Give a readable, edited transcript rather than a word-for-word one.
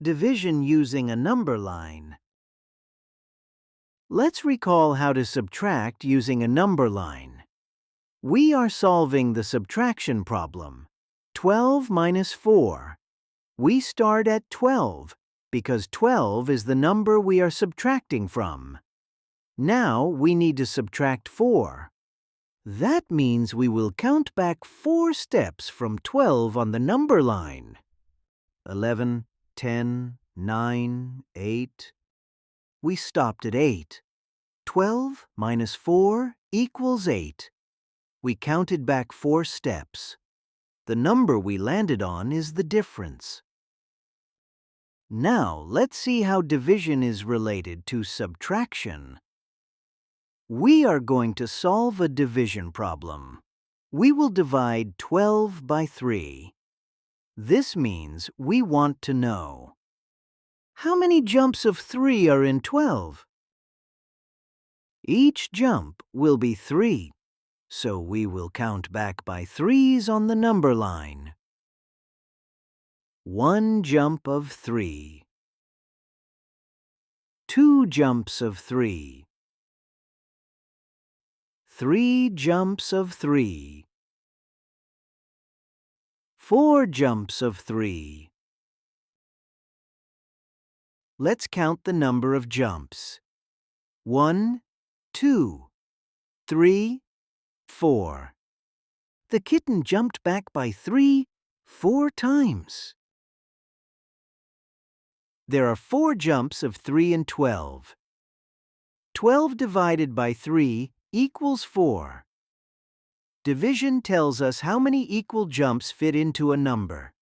Division using a number line. Let's recall how to subtract using a number line. We are solving the subtraction problem. 12 minus 4. We start at 12 because 12 is the number we are subtracting from. Now we need to subtract 4. That means we will count back 4 steps from 12 on the number line. 11, 10, 9, 8. We stopped at 8. 12 minus 4 equals 8. We counted back 4 steps. The number we landed on is the difference. Now let's see how division is related to subtraction. We are going to solve a division problem. We will divide 12 by 3. This means we want to know: how many jumps of 3 are in 12? Each jump will be 3, so we will count back by 3s on the number line. 1 jump of 3. 2 jumps of 3. 3 jumps of 3. 4 jumps of 3. Let's count the number of jumps. 1, 2, 3, 4. The kitten jumped back by 3 4 times. There are 4 jumps of 3 and 12. 12 divided by 3 equals 4. Division tells us how many equal jumps fit into a number.